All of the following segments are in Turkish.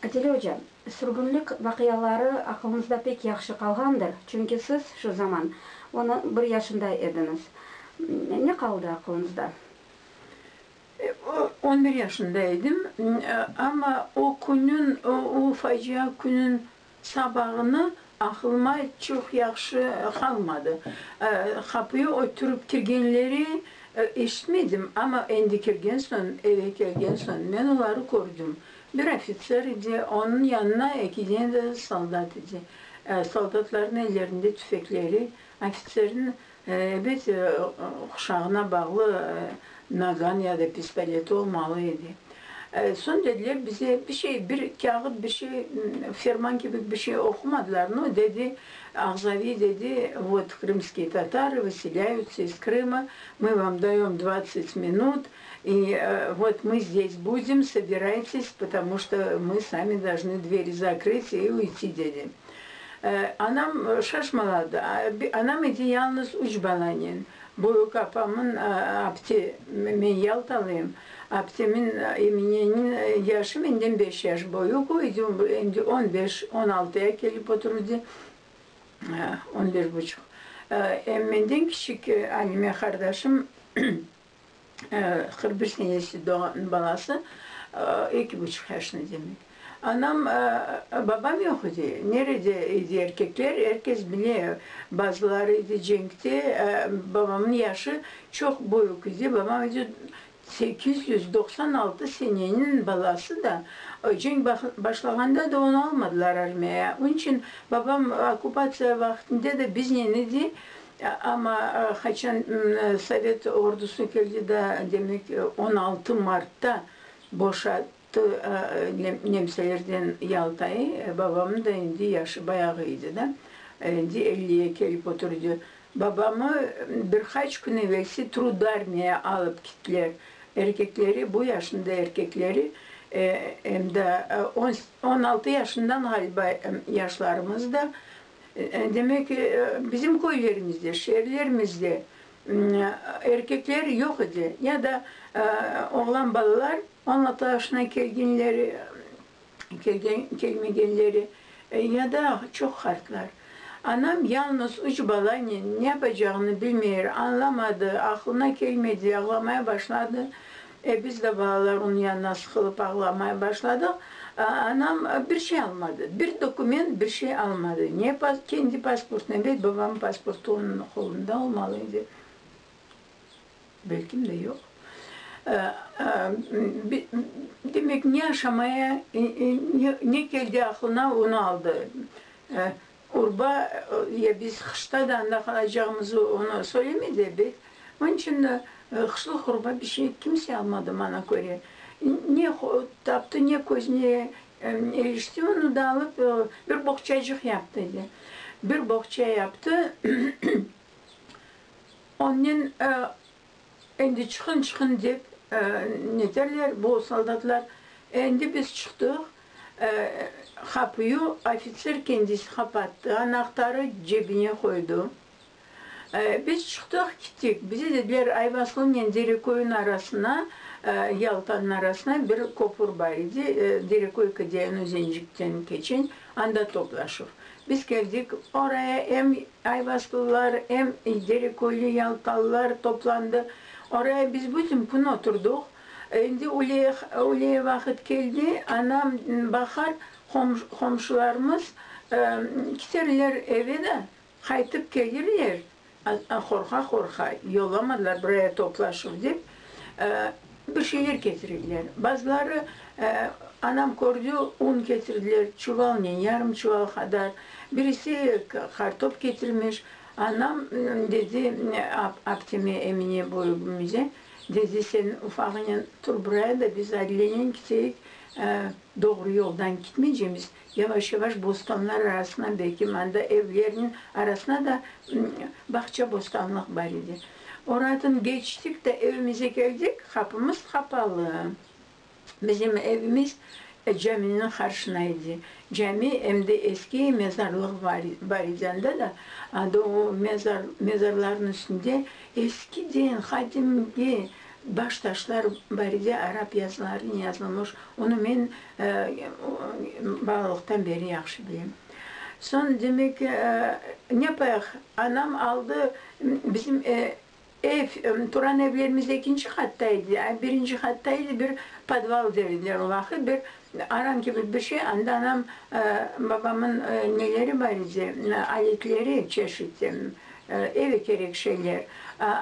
Adile hocam, sürgünlük vakıyaları aklınızda pek yaxşı kalgandır. Çünkü siz şu zaman onu 1 yaşında ediniz. Ne kaldı aklınızda? 11 yaşındaydım ama o günün, o facia günün sabahını aklıma çok yaxşı kalmadı. Kapıya oturup kirgenleri eşitmedim ama endi kirgen son, eve kirgen son ben onları gördüm. Bir ofisler idi, onun yanına 2 tane de soldat idi. Soldatların ellerinde tüfekleri, ofislerin kuşağına bağlı nagan ya da pistoleti olmalıydı. Son dediler bize bir kağıt, bir şey, ferman gibi bir şey okumadılar. No, dedi, Ağzavi dedi, вот крымские татары выселяются из Крыма, мы вам даем 20 минут, и вот мы здесь будем, собирайтесь, потому что мы сами должны двери закрыть и уйти, dedi. Anam şaşmaladı. Anam idi yalnız 3 balanın. Bu kapamın apti, ben Yaltalıyım. Aptimin emininin yaşı benden 5 yaş boyu koydu. 15-16'ya gelip oturdu. 11,5. Benden küçük Alime kardeşim 41 senesi doğan balası 2,5 yaşında demek. Anam, babam yok idi. Neredeydi erkekler? Herkes biliyor. Bazıları idi cenkte. Babamın yaşı çok büyük idi. Babam idi 896 senenin balası da. Cenk başlaganda da onu almadılar armaya. Onun için babam okupasya vaktinde de biz yenidi. Ama kaçan Sovet ordusu geldi de demek 16 Mart'ta boşalttı. Nemselerden Yalta'yı, babamın da indi yaşı bayağıydı da, indi 50'ye gelip oturdu. Babamı birkaç gün evvelsi Trudarmi'ye alıp gittiler. Erkekleri, bu yaşında erkekleri, hem de 16 yaşından galiba yaşlarımızda, demek ki bizim köylerimizde, şehirlerimizde erkekler yok idi. Ya da oğlan balalar 16 yaşına gelgenleri ya da çok hartlar. Anam yalnız 3 balanın ne yapacağını bilmiyor, anlamadı, aklına gelmedi, ağlamaya başladı. Biz de balalar onun yanına sıkılıp ağlamaya başladık. Anam bir şey almadı, bir doküman bir şey almadı. Niye kendi pasportuna, evet babamın pasportu onun kolunda olmalıydı. Belki de yok. Demek ne yaşamaya, ne geldi aklına onu aldı. Urba ya biz kışta da anda kalacağımızı onu söylemedi. Onun için kışlık urba bir şey kimse almadı bana göre. Ne taptı, ne gözüne erişti, onu da alıp bir bohçacık yaptı. Bir bohça yaptı. Onun endi çıkın deyip ne derler bu soldatlar. Endi biz çıktık. Kapıyı ofisler kendisi kapattı. Anahtarı cebine koydu. Biz çıktık gittik. Bize dediler Ayvaslı'nın Derekoy'un arasına, Yalta'nın arasına bir kopur var idi. Derekoy Kıdiyen Özencik'ten geçin. Anda toplaşır. Biz geldik oraya hem Ayvaslılar hem Derekoylu Yaltalılar toplandı. Oraya biz bütün gün oturduk. Şimdi öyle vakit geldi. Anam bakar komşularımız giderler eve de kaytıp gelirler. Korka yollamadılar buraya toplaşır deyip bir şeyler getirirler. Bazıları anam gördü un getirdiler çuvalın yarım çuval kadar. Birisi kartop getirmiş. Anam dedi Aptimi Emine boyumuza dedi sen ufağına tur buraya da biz ailenin gidecek doğru yoldan gitmeyeceğimiz yavaş yavaş bostanlar arasına belki manda evlerinin arasına da bahçe bostanlık var idi. Oradan geçtik de evimize geldik, kapımız kapalı. Bizim evimiz caminin karşısındaydı. Cami hem de eski mezarlık var idi da o mezarların üstünde eskiden kadimki baş taşlar baride Arap yazıları yazılmış. Onu ben balalıktan beri yaxşı bileyim. Son demek ne yapayım? Anam aldı bizim ev, Turan evlerimiz ikinci kattaydı. Yani birinci kattaydı, bir padval derdiler o vakit. Bir aram gibi bir şey. Anda anam babamın neleri var idi, aletleri çeşitli, eve gerek şeyler.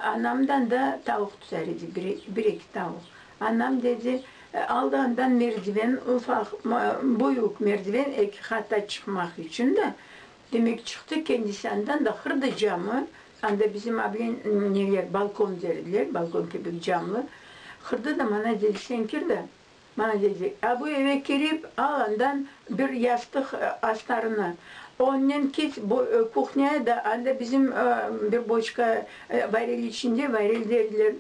Anamdan da tavuk tutar idi, bir iki tavuk. Anam dedi, aldığından merdiven, ufak, boyuk merdiven iki kata çıkmak için de demek çıktı kendisinden de kırdı camı. Anda bizim abim neler, balkon derdiler, balkon gibi camlı. Kırdı da bana dedi, sen kir de. Bana dedi, bu eve girip alandan bir yastık astarını. Onun git kuhnyaya da anda bizim bir boçka varil içinde varil derdiler.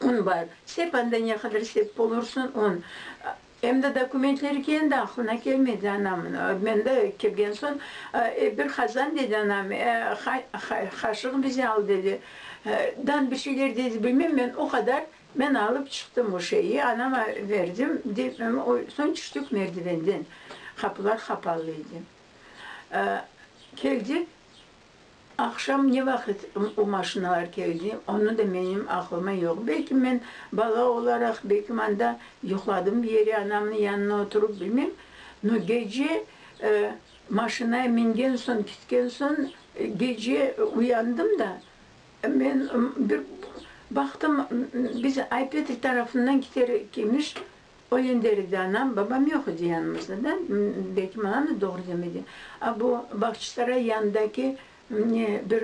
Un var. Sep anda ne kadar sep olursun un. Hem de dokumentleri kendi aklına gelmedi anamın. Ben de kelgen son bir hazan dedi anam. Kaşık bize al dedi. Dan bir şeyler dedi bilmem ben o kadar ben alıp çıktım o şeyi. Anama verdim. Son çıktık merdivenden. Kapılar kapalıydı. Geldik. Akşam ne vakit o maşinalar geldi, onu da benim aklıma yok. Belki ben bala olarak, belki ben de yokladım bir yeri anamın yanına oturup bilmem. No gece maşinaya mingen son, gitken son, gece uyandım da ben bir baktım, biz Aypetri tarafından gidermiş, o yönderdi anam, babam yok idi yanımızda da, belki bana da doğru demedi. Bu Bahçesaray yanındaki bir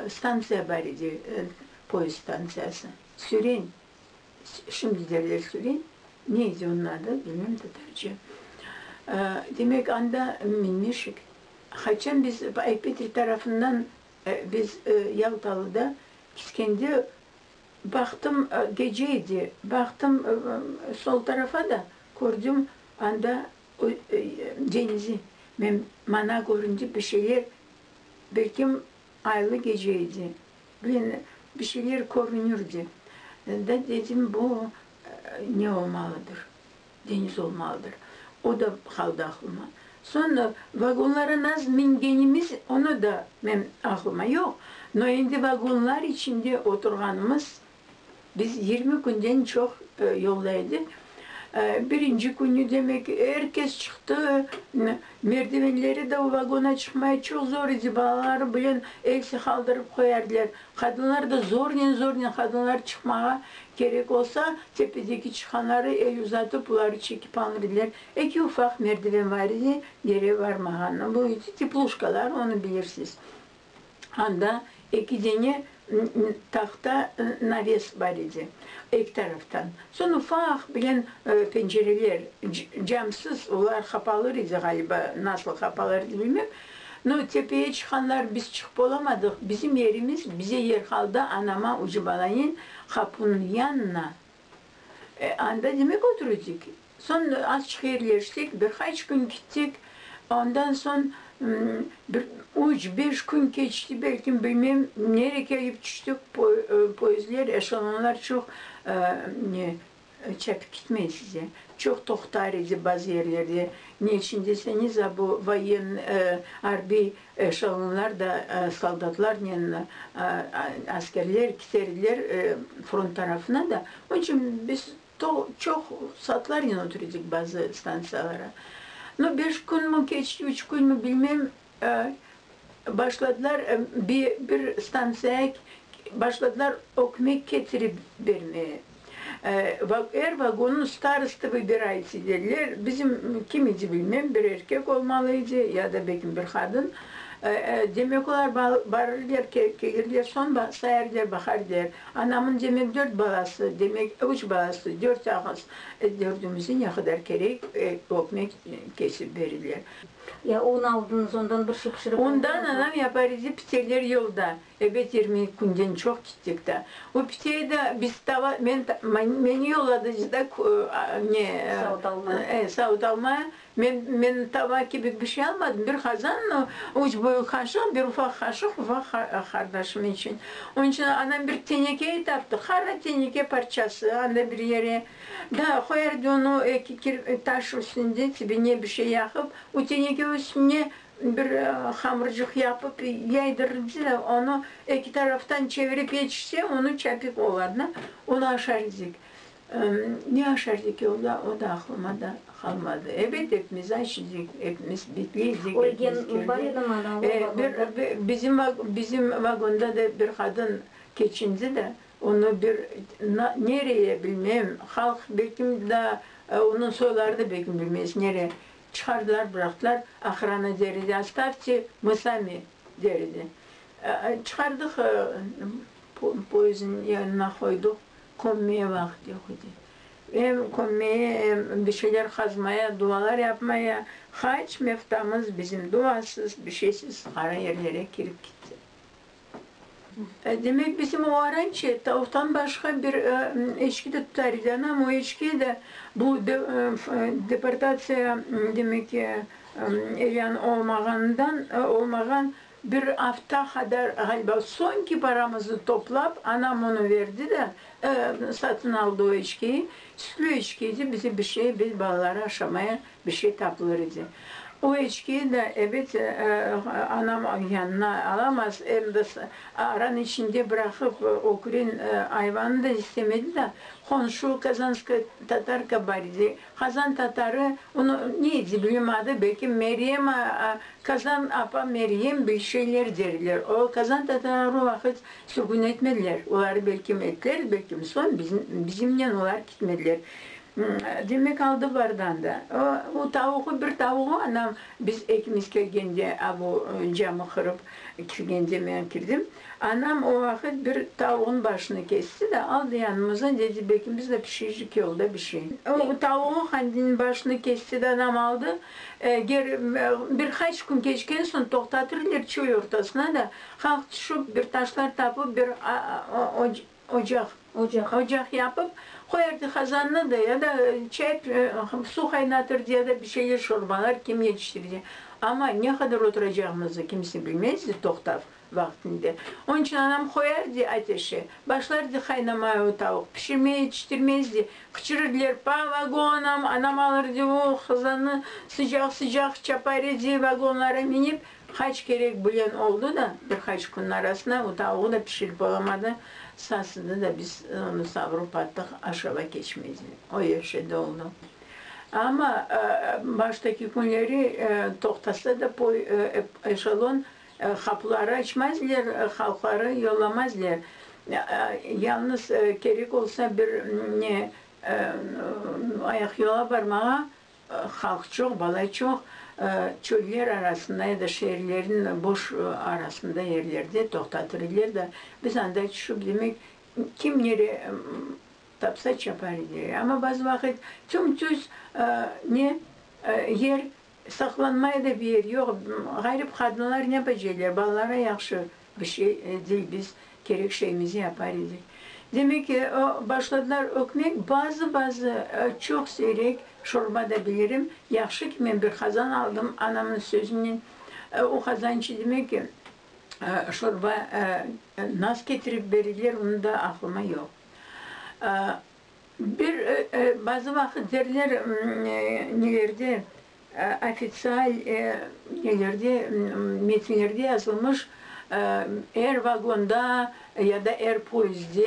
stansiya var idi, polis stansiyası. Süren, şimdi derler Süren. Neydi onun adı, bilmem de tercih. Demek anda minmişik. Haçan biz Aypetri tarafından, biz Yaltalı'da, kendi baktım geceydi, baktım sol tarafa da gördüm anda denizi. Ben bana görünce bir şeyler, belki aylı geceydi. Bir şeyler görünürdü. Da dedim bu ne olmalıdır? Deniz olmalıdır. O da kaldı aklıma. Sonra vagonlara nasıl mingenimiz onu da benim aklıma yok. No şimdi vagonlar içinde oturganımız biz 20 günden çok yoldaydık. Birinci günü demek herkes çıktı. Merdivenleri de o vagona çıkmaya çok zor idi. Bağları bilen elsi kaldırıp koyardılar. Kadınlar da zorla kadınlar çıkmaya gerek olsa tepedeki çıkanları el uzatıp bunları çekip alırdılar. İki ufak merdiven var idi. Yere varmağına. Bu tipluşkalar onu bilirsiniz. Anda iki tane tahta naves var idi. İlk taraftan. Sonra ufak bilen pencereler, camsız, onlar kapalı idi galiba, nasıl kapalı bilmem. No, tepeye çıkanlar biz çıkıp olamadık. Bizim yerimiz, bize yer kaldı anama Ucubalay'ın kapının yanına. Anda demek oturduk. Sonra azıcık yerleştik, birkaç gün gittik. Ondan sonra bir 3-5 gün geçti, belki bilmem nereye gelip düştük, poizler, eşelonlar çok çepip gitmeyin size. Çok tohtar idi bazı yerlerde. Niçin deseniz bu vayen harbi eşelonlar da soldatlar, yani askerler giderler front tarafına da. Onun için biz çok saatler yine oturduk bazı stansiyalara. No 5 gün mü geçti, 3 gün mü bilmem başladılar bir stansiyaya başladılar ekmek getirip vermeye. Her vagonun starostı vыбирайте dediler. Bizim kimiydi bilmem, bir erkek olmalıydı ya da belki bir kadın. Demek olar barırlar, gelirler son sayarlar, bakarlar. Anamın demek 4 balası, demek 3 balası, 4 ağız. Dördümüzün ne kadar gerek ekmek kesip verirler. Ya un aldınız ondan bir şey pişirip ondan anam yaparız piteler yolda. Evet 20 günden çok gittik de. O piteye de biz tava beni yolladı da ne Saud almaya. Ben tava gibi bir şey almadım. Bir kazan uç boyu kaşık, bir ufak kaşık, ufak kardeşim için. Onun için anam bir teneke taptı. Her teneke parçası, anda bir yere da koyardı onu taş üstünde, dibine bir şey yakıp, o teneke üstüne bir hamurcuk yapıp yaydırırdı da onu iki taraftan çevirip yetişse onu çapıp olardı. Onu aşardık. Ne aşardık o da aklıma da kalmadı. Evet hepimiz aşırdık, hepimiz bitliydik. Bizim vagonda da bir kadın geçindi de onu nereye bilmem, halk belki de onun soyları da belki bilmeyiz nereye. Çıkardılar, bıraktılar, ahrana derdi, astavci, mısami derdi. Çıkardık, poyuzun yanına koyduk, konmaya vakti yoktu. Hem konmaya, hem bir şeyler kazmaya, dualar yapmaya, haç meftamız bizim duasız, bir şeysiz kara yerlere girip gitti. Demek bizim o arançı, tavuktan başka bir eşki de tutardı ama o eşki de bu deportasya demek ki yani olmagan bir hafta kadar galiba sonki paramızı toplayıp anam onu verdi de satın aldı o eşkiyi. Sütlü eşkiydi bizi bir şey, biz bağları aşamaya bir şey tapılırdı. O eşkiyi de evet anam yanına alamaz. Hem de aran içinde bırakıp okurun hayvanı da istemedi de komşu Kazanskı Tatar kabarıydı. Kazan Tatarı onu neydi bilmedi. Belki Meryem Kazan apa Meryem bir şeyler derler. O Kazan Tatarı o vakit sürgün etmediler. Onları belki ettiler, belki son bizimle onlar gitmediler. Demek aldı bardan da. O tavuğu bir tavuğu anam biz ekimiz gelgende bu camı kırıp gelgende ben girdim. Anam o vakit bir tavuğun başını kesti de aldı yanımıza dedi belki biz de pişirecek yolda bir şey. O tavuğu handinin başını kesti de anam aldı. Birkaç gün geçken son toktatırlar çöy ortasına da halk şu bir taşlar tapıp bir ocak yapıp koyardı kazanına da ya da su kaynatırdı ya da bir şeyler çorbalar kim yetiştirdi. Ama ne kadar oturacağımızı kimse bilmezdi toktav vaktinde. Onun için anam koyardı ateşe, başlardı kaynamaya o tavuk, pişirmeye yetiştirmezdi. Kıçırırdılar, vagonam, anam alırdı o kazanı sıcak sıcak çapardı vagonlara binip kaç kere bulan oldu da birkaç gün arasında o tavuğu da pişirip olamadı. Sasında da biz onu savurup attık, aşağı geçmeydi. O yaşadı oldu. Ama baştaki günleri toktasa da eşalon kapıları açmazlar, halkları yollamazlar. Yalnız gerek olsa bir ayak yola varmaya halk çok, balay çok. Çöller arasında ya da şehirlerin boş arasında yerlerde toktatırlar da biz anda şu demek kim yeri tapsa çapar diyor. Ama bazı vakit tüm düz yer saklanmaya da bir yer yok. Gayrı kadınlar ne yapacaklar? Ballara yakşı bir şey değil. Biz gerek şeyimizi yaparız. Demek ki başladılar ökmek. Bazı çok seyrek çorba da bilirim. Yaxşı ki ben bir kazan aldım anamın sözünün. O kazancı demek ki çorba nasıl getirip verirler onu da aklıma yok. Bazı vakit derler nelerde ofisyal nelerde metinlerde yazılmış eğer vagonda ya da eğer poyuzda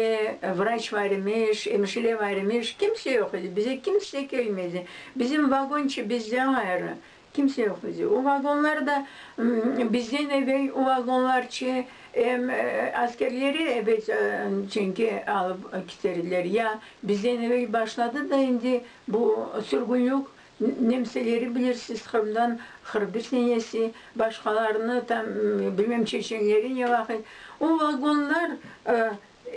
vraç varmış, hemşire varmış, kimse yok idi. Bize kimse gelmedi. Bizim vagonçı bizden ayrı. Kimse yok idi. O vagonlarda bizden evvel o vagonlarçı askerleri evet çünkü alıp getirirler. Ya bizden evvel başladı da indi bu sürgünlük Nemseleri bilirsiniz Kırım'dan Hırbir senesi, başkalarını tam bilmem Çeçenlerin ya vakit. O vagonlar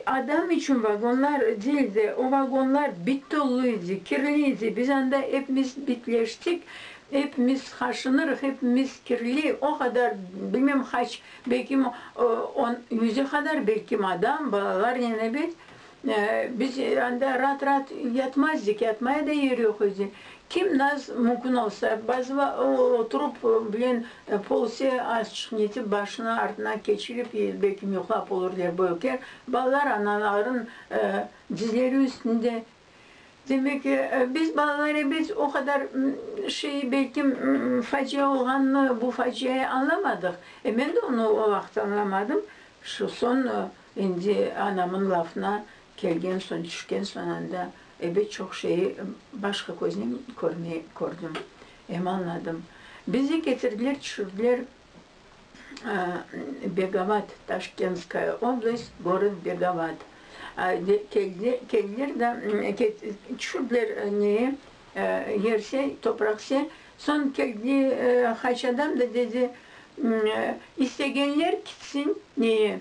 adam için vagonlar değildi. O vagonlar bit doluydu, kirliydi. Biz anda hepimiz bitleştik. Hepimiz haşınır, hepimiz kirli. O kadar bilmem kaç, belki 100'e kadar belki adam, balalar yine bit. Biz anda rahat yatmazdık, yatmaya da yer yok idi. kim naz mümkün olsa bazı oturup bilen polisiye açık niyeti başına ardına geçirip belki yuhlap olur der böyker. Balalar anaların dizleri üstünde. Demek ki biz balaları biz o kadar belki facia olanı bu faciayı anlamadık. Ben de onu o vakit anlamadım. Şu son indi anamın lafına gelgen son düşken sonunda çok şeyi başka gözüm gördüm. Anladım. Bizi getirdiler, düşürdüler Begavat, Taşkentskaya oblast, город Begavat. Geldiler de düşürdüler neye, yerse, toprakse. Son geldi haç adam da dedi, isteyenler gitsin neye,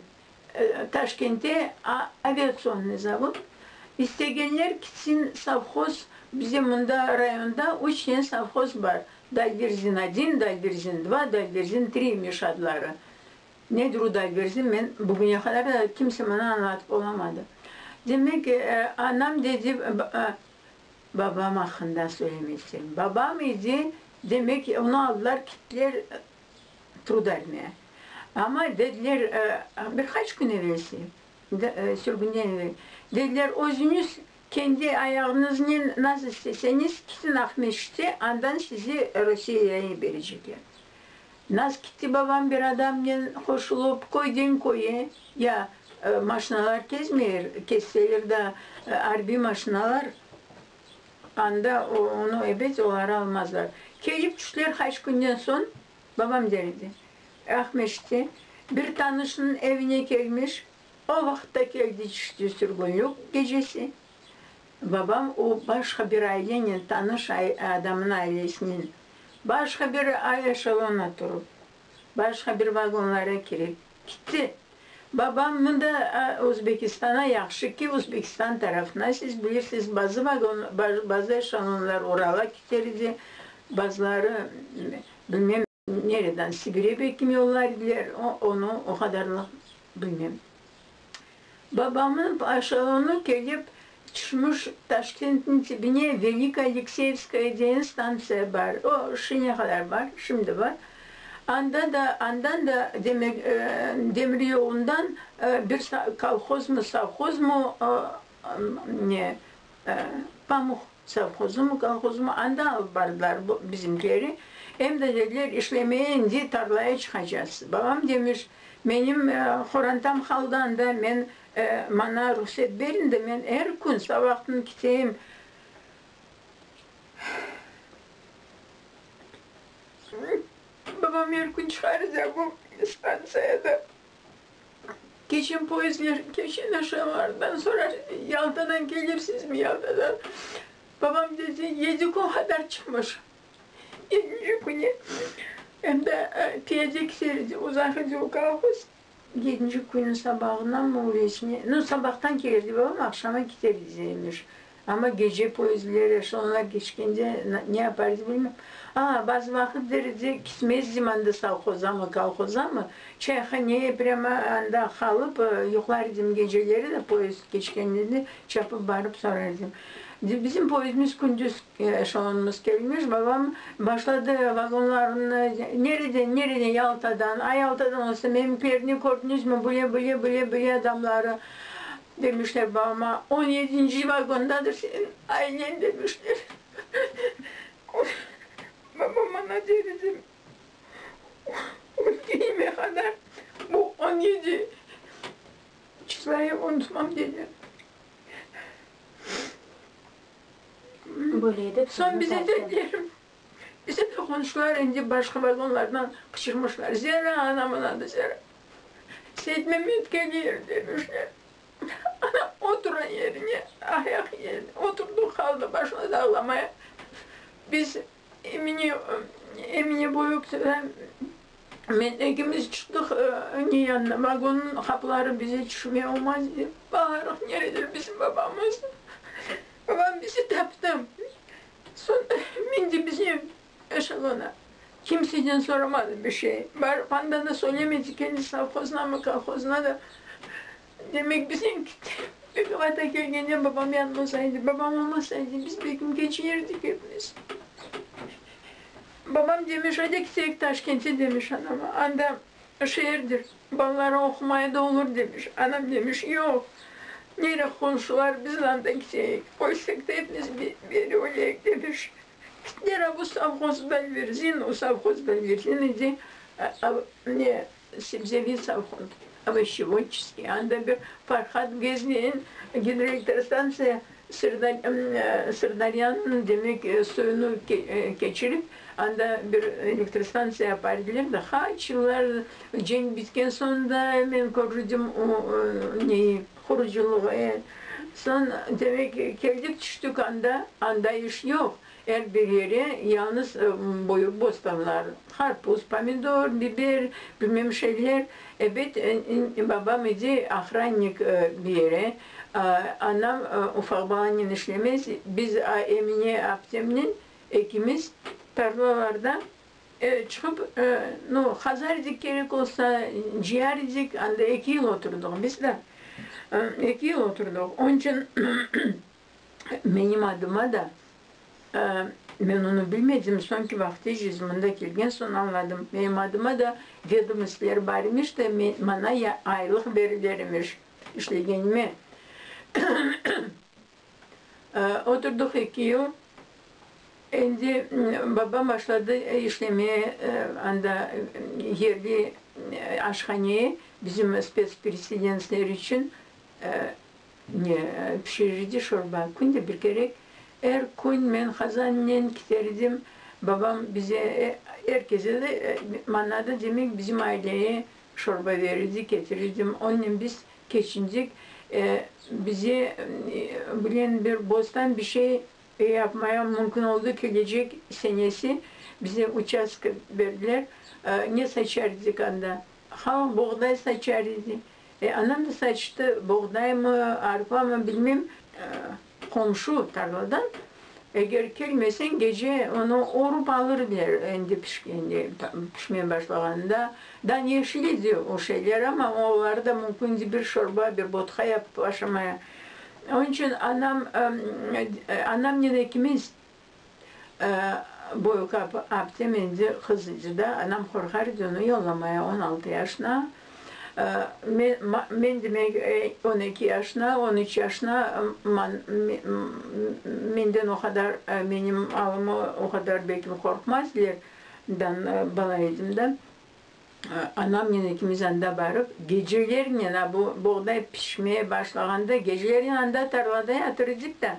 Taşkent'e aviasyonlu zavod. İsteyenler gitsin savhoz, bizim bunda rayonda 3 tane savhoz var. Dalverzin 1, Dalverzin 2, Dalverzin 3'miş adları. Nedir o Dalverzin? Ben bugüne kadar da kimse bana anlatıp olamadı. Demek ki anam dedi, babam hakkında söylemek istedim. Babam idi, demek ki onu aldılar, gittiler Trudarma'ya. Ama dediler, birkaç gün evvelsi, sürgünden evvel, dediler, özünüz kendi ayağınızla nasıl isteseniz gidin Ahmet'te, andan sizi Rusya'ya verecekler. Nasıl gitti babam bir adamla koşulup koyduğun koyu, ya maşinalar kesseler de harbi maşinalar, anda onu onları almazlar. Gelip düşler kaç günden son, babam derdi, Ahmet'te bir tanışının evine gelmiş, o vakitte geldi düştü sürgünlük gecesi. Babam o başka bir ailenin tanış adamın ailesinin başka bir eşalona durup başka bir vagonlara girip gitti. Babamın da Özbekistan'a yakşı ki Özbekistan tarafına siz bilirsiniz bazı eşalonlar oraya giderdi. Bazıları bilmem nereden Sibir'e bekim yollardılar. Onu o kadarlık bilmem. Babamın eşalonu gelip çıkmış Taşkent'in dibine Velika Alekseyevskaya diye stansiya var. O şimdiye kadar var, şimdi var. Andan da demek demir yolundan bir kolhoz mu, savhoz mu, pamuk savhozu mu, kolhoz mu, andan vardılar bizimkileri. Hem de dediler işlemeye indi tarlaya çıkacağız. Babam demiş, benim Xorantam haldan da ben bana ruhsat verin de ben her gün sabahtan gideyim. Babam her gün çıkaracak bu stansiyada da. Geçen poezler, geçen aşamalardan sonra Yalta'dan gelirsiniz mi Yalta'dan? Babam dedi 7 gün kadar çıkmış. 7. günü. Hem de piyade giderdi, uzakıcı o kalkız. 7. günün sabahından mı oluyor? Sabahtan gelirdi babam, akşama giderdi. Ama gece poezleri, sonlar geçkince ne yapardı bilmiyorum. Bazı vakit derdi, gitmezdim anda savhoza mı, kalkoza mı? Çayhaneye prema anda kalıp, yoklardım geceleri de poez geçkenliğinde çapıp varıp sorardım. Bizim poezimiz gündüz eşalonumuz gelmiş. Babam başladı vagonların nereden Yalta'dan, Yalta'dan olsa benimkilerini gördünüz mü? Böyle adamları demişler babama. 17. vagondadır senin ailen demişler. Babam bana derdim. Ölgeyime kadar bu 17 çıtlayı unutmam dedi. Son bize dediler, bize de konuştular, indi başka vagonlardan kaçırmışlar. Zehra anamın adı Zehra. Seyit Mehmet geliyor demişler. Anam oturan yerine, ayak yerine oturdu kaldı başına dağlamaya. Biz Emine Boyuk'ta ikimiz çıktık yanına, vagonun kapıları bize çıkmıyor olmaz diye. Bağırık neredir bizim babamız? Babam bizi taptı. Sonra bindi bizim eşalona. Kimseden soramadı bir şey. Bana da söylemedi kendi savkozuna mı kalkozuna da. Demek bizim gitti. Bir kavata gelgende babam yanmasaydı, babam olmasaydı biz bir gün geçirirdik hepimiz. babam demiş hadi gitsek Taşkent'e demiş anama. Anda şehirdir. Balları okumaya da olur demiş. Anam demiş yok. Nere komşular bizden de gitsek. Koysak da hepimiz bir olayık demiş. Nere bu savkoz belverzin, o savkoz belverzin diye ne sebzevi savkoz. Ama şivonçiski. Anda bir Farhat Gezni'nin giderek stansiya Sırdaryan'ın demek suyunu geçirip anda bir elektrostansiya yapardılar da kaç yıllar cenk bitken sonunda hemen korudum neyi kuruculuğu. Son demek geldik düştük anda iş yok. Her bir yere yalnız boyu bostanlar, karpuz, pomidor, biber, bilmem şeyler. Evet, babam idi ahrannik bir yere. Anam ufak bağının işlemez. Biz Emine Abdem'in ikimiz tarlalarda çıkıp hazar edik gerek olsa ciğer edik. Anda 2 yıl oturduk biz de. 2 yıl oturduk. Onun için benim adıma da ben onu bilmedim. Sonki vakti cizminde gelgen son anladım. Benim adıma da vedomuslar varmış da bana aylık verilirmiş. İşlegenime. Oturduk 2 yıl. Şimdi babam başladı işlemeye anda yerli aşhaneye bizim spespresiyensler için pişirici şorba. Kunde bir kere kun ben Kazan'dan giderdim. Babam bize herkese de manada demek bizim aileye çorba verirdi, getirirdim. Onun biz geçindik. Bize bilen bir bostan bir şey yapmaya mümkün oldu. Gelecek senesi bize uçak verdiler. Ne saçardık anda? Buğday saçardı. Anam da saçtı. Buğday mı, arpa mı bilmem. Komşu tarladan. Eğer gelmesen gece onu orup alırlar pişmeye başladığında. Dan yeşiliydi o şeyler ama onlarda mümkün bir çorba, bir botka yapıp aşamaya. Onun için anam yine ikimiz boyu kapı abdemendi kızıcıda. Anam korkardı onu yollamaya 16 yaşına. Ben demek 12 yaşına, 13 yaşına benden o kadar, benim alımı o kadar belki korkmazlar. Ben balaydım. Anam yine ikimiz anda varıp gecelerin yine bu buğday pişmeye başladığında gecelerin anda tarlada yatırdık da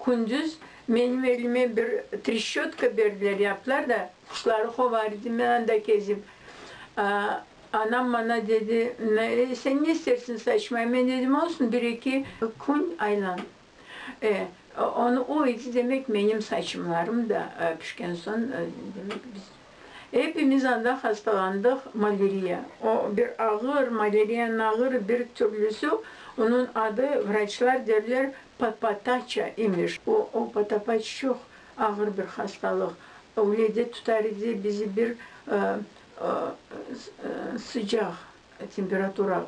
gündüz benim elime bir trişyotka verdiler yaptılar da kuşları kovardım ben anda kezip. Anam bana dedi, sen ne istersin saçmayı? Ben dedim olsun 1-2 kun aylan. Onu o idi demek benim saçımlarım da pişken son demek biz. Hepimiz anda hastalandık malaria. O bir ağır, malariyanın ağır bir türlüsü. Onun adı vraçlar derler patpataça imiş. O patpataç çok ağır bir hastalık. Öyle de tutardı bizi bir sıcak temperatura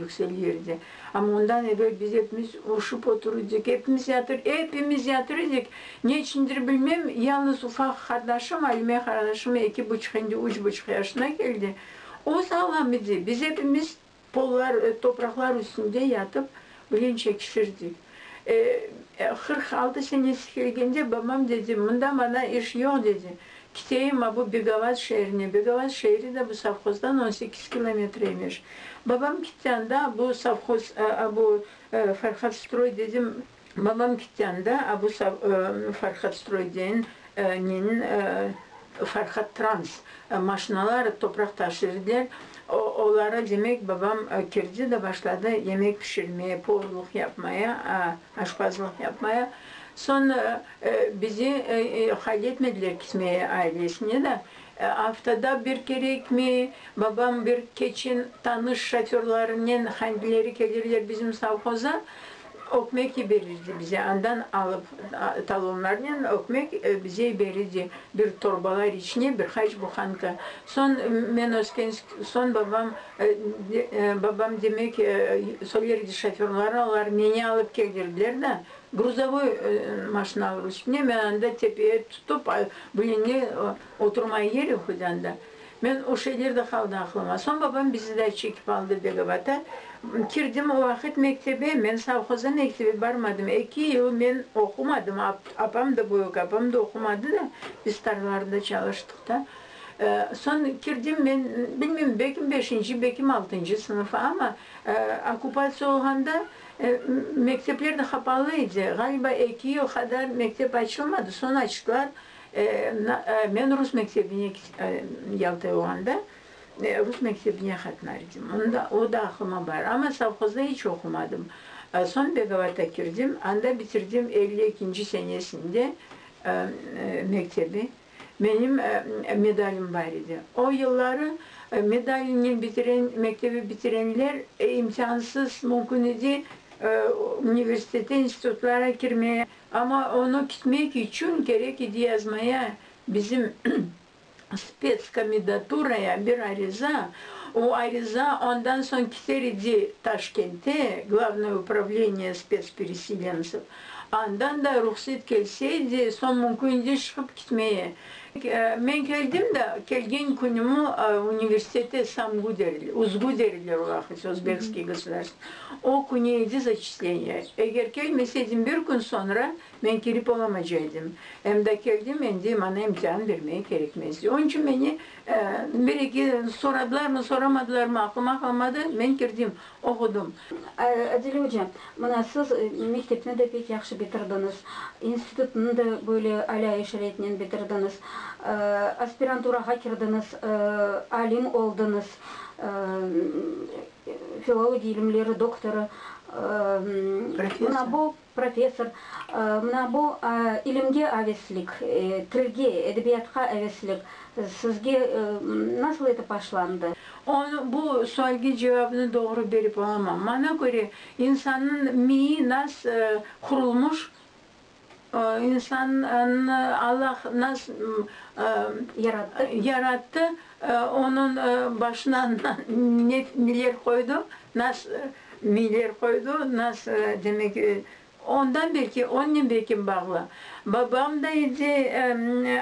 yükselirdi. Ama ondan evvel biz hepimiz uşup otururduk, hepimiz yatırırdık. Ne içindir bilmem, yalnız ufak kardeşim, Halime kardeşim 2,5-3,5 yaşına geldi. O sağlam idi. Biz hepimiz topraklar üstünde yatıp bilen çekişirdik. 46 senesi geldiğinde babam dedi, bunda bana iş yok dedi. Gideyim bu Begavaz şehrine. Begavaz şehri de bu savkozdan 18 kilometreymiş. Babam gittiğinde bu savkoz, bu Farhat Stroy dedim. Babam gittiğinde bu Farhat Stroy'den Farhat Trans maşinalar toprak taşırdılar. Onlara demek babam girdi de başladı yemek pişirmeye, porluk yapmaya, aşpazlık yapmaya. Sonra bizi halletmediler gitmeye ailesine de. Haftada bir kere mi babam bir keçin tanış şoförlerinin hangileri gelirler bizim savkoza. Okmek verirdi bize. Ondan alıp talonlarla okmek bize verirdi. Bir torbalar içine birkaç buhanka. Son babam demek söylerdi şoförlere, onlar beni alıp gelirdiler de gruzovoy maşına alırız. Ben anda tepeye tutup böyle oturmaya yer yok da. Ben o şeylerde kaldı aklıma. Son babam bizi de çekip aldı Begavata. Girdim o vakit mektebe, ben savxoza mektebe barmadım. 2 yıl ben okumadım. Apam da büyük, apam da okumadı da biz tarlalarda çalıştık da. Son girdim ben, bilmiyorum belki 5. belki 6. sınıfa ama okupasyon olanda mektepler de kapalıydı. Galiba 2 yıl kadar mektep açılmadı. Son açtılar. Ben Rus mektebine Yalta'ya olanda Rus mektebine katlardım. O da aklıma var. Ama savxozda hiç okumadım. Son Begavat'a girdim. Anda bitirdim 52. senesinde mektebi. Benim medalim var idi. O yılları mektebi bitirenler imkansız mümkün idi üniversitede, institutlara girmeye. Ama onu gitmek için gerek idi yazmaya bizim spetskandidaturaya bir ariza. O ariza ondan sonra gider idi Taşkent'e, Главное управление спецпереселенцев. Ondan da ruhsat gelseydi son mümkün çıkıp gitmeye. Ben geldim de gelgen günümü üniversitede Samgu derler, Uzgu derler o vakit, Özbekski gısırlar. O güneydi zachисление. Eğer gelmeseydim bir gün sonra ben girip olamayacaktım. Hem de geldim, hem de bana imtihan vermeye gerekmezdi. Onun için beni bir iki soradılar mı, soramadılar mı aklıma kalmadı. Ben girdim, okudum. Adile hocam, bana siz mektebini de pek yaxşı bitirdiniz. İnstitutunu da böyle ala işaretini bitirdiniz. Aspiranturaga girdiniz, alim oldunuz. Filologiya ilimleri doktoru. Buna bu profesör, buna bu ilimge aveslik, tilge, edebiyatga aveslik sizge nasıl etip başlandı? Bu sualga cevabını doğru verip olamam. Bana göre insanın miyi nasıl kurulmuş, insanın Allah nasıl yarattı, onun başına neler koydu, nasıl miler koydu, nasıl demek ondan belki, onun belki bağlı. Babam da idi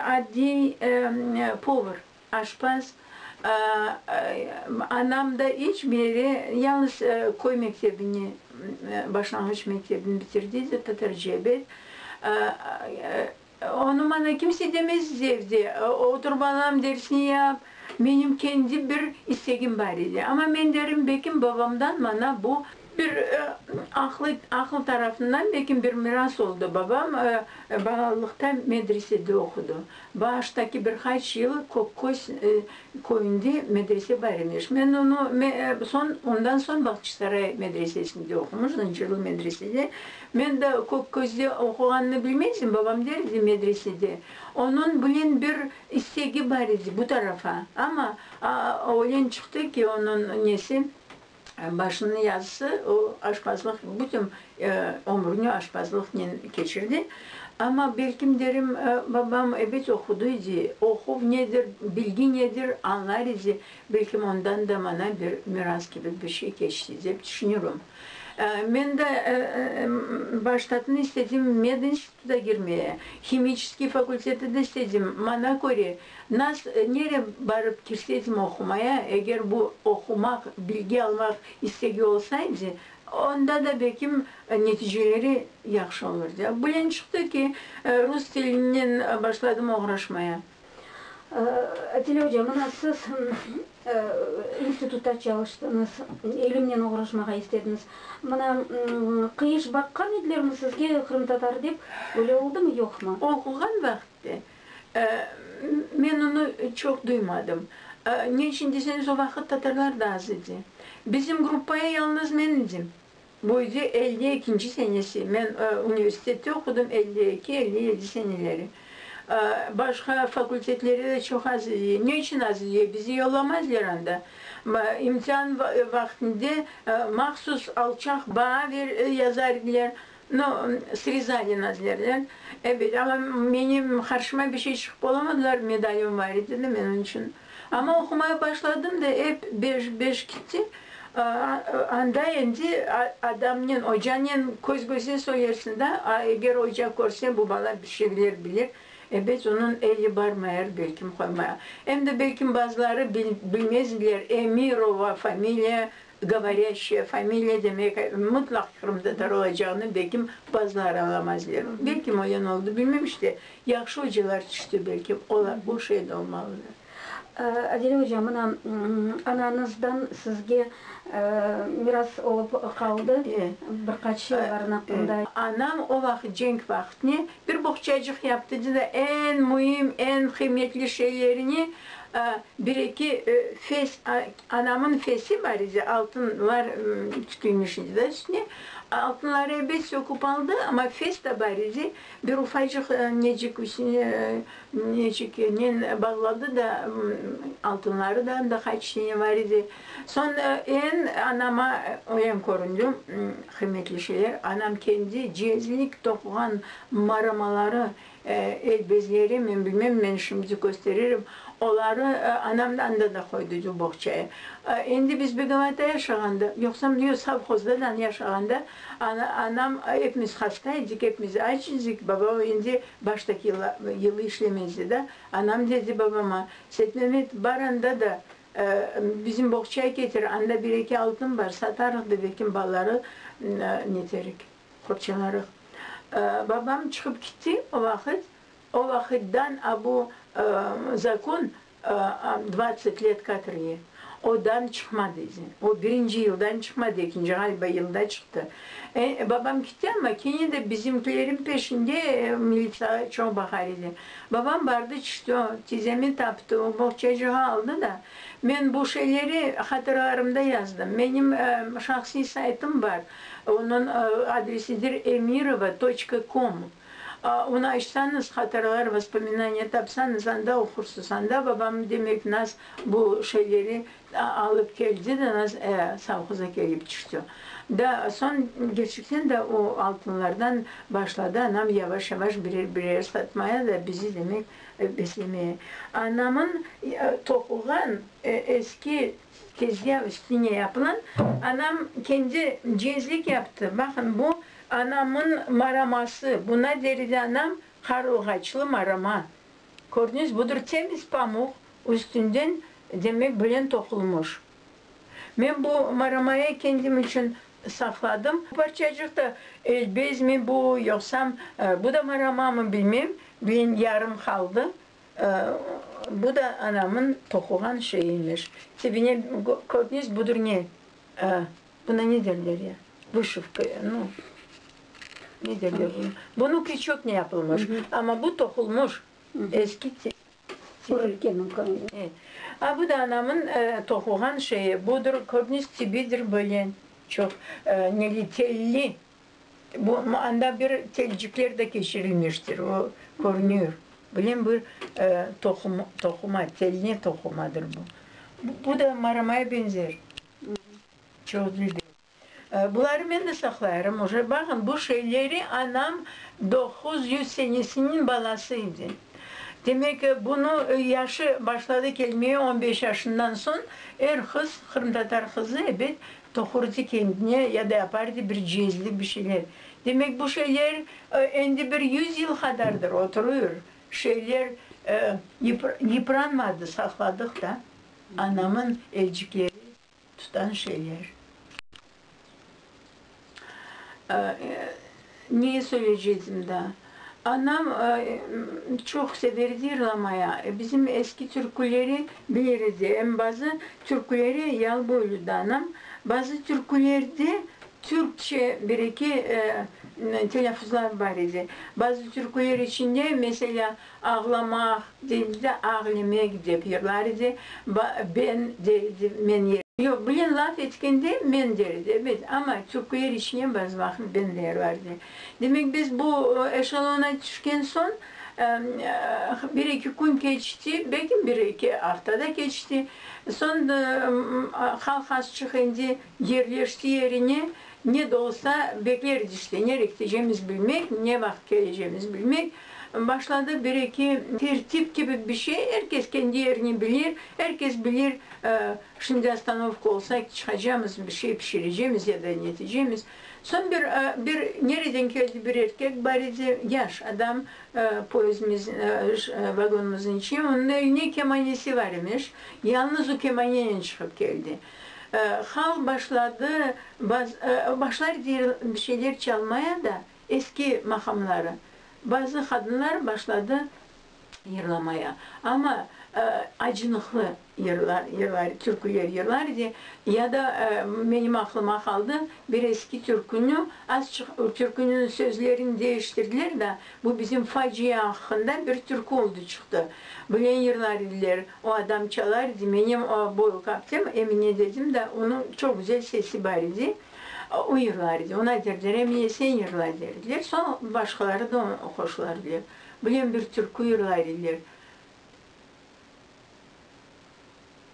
adi power, aşpaz. Anam da hiçbiri yalnız koy mektebini, başlangıç mektebini bitirdiydi, Tatarcebet. Onu bana kimse demez evde. Otur bana dersini yap. Benim kendi bir isteğim var idi. Ama ben derim belki babamdan bana bu bir akıl tarafından belki bir miras oldu. Babam balalıkta medresede okudu. Baştaki birkaç yıl Kokkoz koyunda medrese varmış. Ben onu ondan sonra Bahçesaray medresesinde okumuş, Zincirli medresede. Ben de Kokkoz'da okuğanını bilmezdim. Babam derdi medresede. Onun bunun bir isteği var idi bu tarafa. Ama öyle çıktı ki onun nesi başının yazısı o aşpazlık, bütün ömrünü aşpazlıkla geçirdi. Ama belki derim babam evet okuduydu. Oku nedir, bilgi nedir anlar idi. Belki ondan da bana bir miras gibi bir şey geçti diye düşünüyorum. Ben de başlatını istedim med instituta girmeye. Kimyический fakültede de istedim. Bana göre nereye varıp girseydim okumaya, eğer bu okumak, bilgi almak isteği olsaydı, onda da belki neticeleri yaxşı olurdu. Bulan çıktı ki Rus dilinden başladım uğraşmaya. Adile hocam, siz institutta çalıştınız, ilimle uğraşmaya istediniz. Bana kıyış bakkan ediler mi sizge Kırım Tatar deyip, öyle oldu mu yok mu? Okugan vakitte ben onu çok duymadım. Ne için deseniz o vakit Tatarlar da az idi. Bizim grupaya yalnız ben idim. Buydu 52. senesi. Ben üniversitede okudum 52-57 seneleri. Başka fakülteleri de çok az ediyor. Ne için az ediyor? Bizi yollamazlar anda. İmtihan vaktinde mahsus alçak bağ yazarlar. No, srizali nazlarlar. Evet ama benim karşıma bir şey çıkıp olamadılar. Medalyom var idi de onun için. Ama okumaya başladım da hep beş gitti. Anda endi adamın, hocanın göz göze söylersinde eğer hoca görse bu bana bir şeyler bilir. Evet onun eli barmayar belki koymaya. Hem de belki bazıları bilmezler. Emirova familya, говорящая familya demek mutlak Kırım'da olacağını belki bazıları alamazlar. Belki o yan oldu bilmem işte. Yaxşı hocalar çıktı belki. Bu şey de olmalı. Adile hocam, ananızdan sizge miras olup kaldı. Birkaç yılların hakkında. Anam o vakit cenk vaktini bir bohçacık yaptı da en mühim, en kıymetli şeylerini bir iki fes, anamın fesi var idi, altınlar tükülmüş idi de üstüne. Altınları elbet söküp aldı ama fes de var idi. Bir ufacık necik bağladı da altınları da kaç tane var idi. Sonra anama en korundum kıymetli şeyler. Anam kendi cihazlik topuğan maramaları, el bezleri ben bilmem ben şimdi gösteririm. Onları anamdan da koydu bohçaya. Şimdi biz bir gavada yaşağında, yoksa diyor savhozda yaşağında anam hepimiz hastaydık, hepimiz açızdık. Baba şimdi baştaki yılı işlemezdi de. Anam dedi babama, Set Mehmet baranda da bizim bohçaya getir, anda bir iki altın var, satarız da belki balları neterik, kurçalarız. Babam çıkıp gitti o vakit. O vakitten bu zakon 20 лет katrıya. Odan çıkmadı izin. O birinci yıldan çıkmadı, ikinci galiba yılda çıktı. Babam gitti ama yine de bizimkilerin peşinde milita çok bakar idi. Babam vardı çıktı, tizemi taptı, o bohçacığı aldı da. Ben bu şeyleri hatıralarımda yazdım. Benim şahsi saytım var. Onun adresidir emirova.com. Onu açsanız hatıralar, vоспоминания tapsanız anda okursunuz. Anda babam demek nas bu şeyleri alıp geldi de nas savhuza gelip çıktı. Da son gerçekten de o altınlardan başladı. Anam yavaş yavaş birer satmaya da bizi demek beslemeye. Anamın topuğan eski tezgah üstüne yapılan anam kendi cihazlık yaptı. Bakın bu anamın maraması. Buna derdi anam karılgaçlı marama. Gördünüz budur temiz pamuk üstünden demek bilen tokulmuş. Ben bu maramayı kendim için sakladım. Parçacık da bez mi bu yoksa bu da marama mı bilmem. Ben yarım kaldı. Bu da anamın tokulan şeyiymiş. Tebine gördünüz budur ne? Buna ne derler ya? Bu şufka. Ne derler bunu? Bunun küçük ne yapılmış? Ama bu tokulmuş. Eski evet. Bu da anamın tokulan şeyi. Budur gördünüz tibidir böyle çok neli telli. Bu anda bir telcikler de geçirilmiştir. O görünüyor. Bilin bir tokuma, telli tokumadır bu. Bu da maramaya benzer. Çok güzel. Bunları ben de saklarım. Bakın bu şeyleri anam 900 senesinin balasıydı. Demek ki bunu yaşı başladı gelmeye 15 yaşından son kız, Kırım Tatar kızı evet tokurdu kendine ya da yapardı bir cihazlı bir şeyler. Demek bu şeyler endi bir 100 yıl kadardır oturuyor. Şeyler yıpranmadı, sakladık da anamın elcikleri tutan şeyler. Niye söyleyeceğim daha? Annem çok severdi yırlamaya. Bizim eski türküleri bilirdi. En bazı türküleri yal boyluydu annem. Bazı türkülerde Türkçe bir iki telaffuzlar var idi. Bazı türküler içinde mesela ağlamak değil de ağlamaya gidiyorlar idi. Ben derdi, men yer. Yok, bilen laf etkende men derdi, evet ama türküler içinde bazı vakit ben der vardı. Demek biz bu eşalona çıkan son bir iki gün geçti, belki bir iki haftada geçti. Sonra halk az çıkınca yerleşti yerine ne de olsa bekleriz işte. Nereye gideceğimiz bilmek, ne vakit geleceğimiz bilmek. Başladı bir iki tertip gibi bir şey. Herkes kendi yerini bilir. Herkes bilir şimdi astanovka olsak çıkacağımız bir şey pişireceğimiz ya da yeteceğimiz. Son bir nereden geldi bir erkek barize yaş adam poyozumuzun vagonumuzun içine onun eline kemanesi varmış. Yalnız o kemanyeyle çıkıp geldi. Hal başladı başlar bir şeyler çalmaya da eski makamları. Bazı kadınlar başladı yırlamaya ama acınıklı yırlar, türküler yırlardı ya da benim aklıma kaldı bir eski türkünü türkünün sözlerini değiştirdiler de bu bizim facia hakkında bir türkü oldu çıktı. Bilen yırlar idiler, o adam çalardı, benim o boyu kaptım, Emine dedim de onun çok güzel sesi var idi. O yırlardı, ona derdiler, Emine sen yırlar derdiler, sonra başkaları da onu hoşlardılar. Bilen bir türkü yırlar idiler.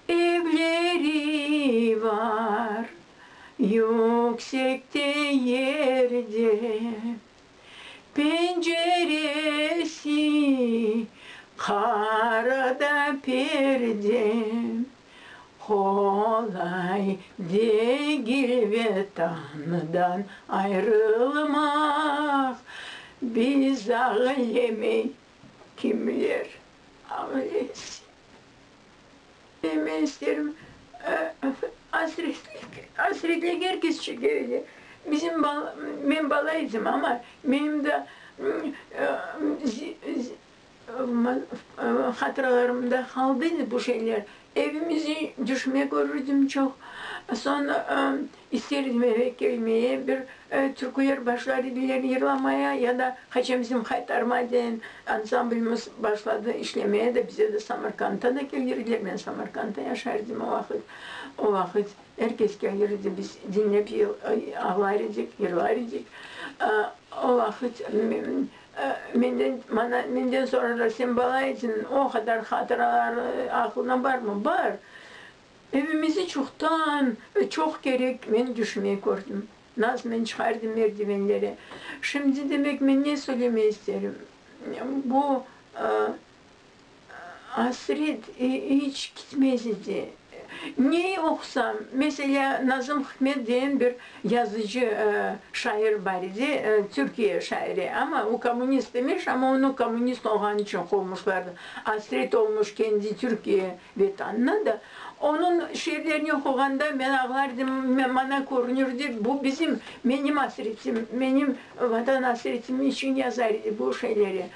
Evleri var yüksekte yerde, penceresi karada perde, kolay değil vatandan ayrılmak, biz alemi kimler ağlayız. Ben isterim hasretlik herkes çekiyor. Ben balaydım ama benim de hatıralarımda kaldıydı bu şeyler. Evimizi düşmeye görürdüm çok. Sonra isterdim eve gelmeye, bir türküler başladı birileri yırlamaya ya da Haçemizim Haytarmaden ansamblımız başladı işlemeye de bize de Samarkand'a da gelirdiler. Ben Samarkand'da yaşardım o vakit. O vakit herkes gelirdi, biz dinleyip ağlardık, yırlardık. O vakit benden sonra da sen balaydın, o kadar hatıralar aklına var mı? Var. Evimizi çok gerek ben düşmeye gördüm. Nazmen çıkardım merdivenlere. Şimdi demek ben ne söylemeyi isterim? Bu hasret hiç gitmezdi. Neyi okusam, mesela Nazım Hikmet diyen bir yazıcı şair var idi, Türkiye şairi ama o komünist demiş ama onu komünist olan için koymuşlardı. Hasret olmuş kendi Türkiye vatanına da. Onun şiirlerini okuyanda ben ağlardım, bana görünürdü. Bu benim hasretim, benim vatan hasretim için yazardı bu şeyleri.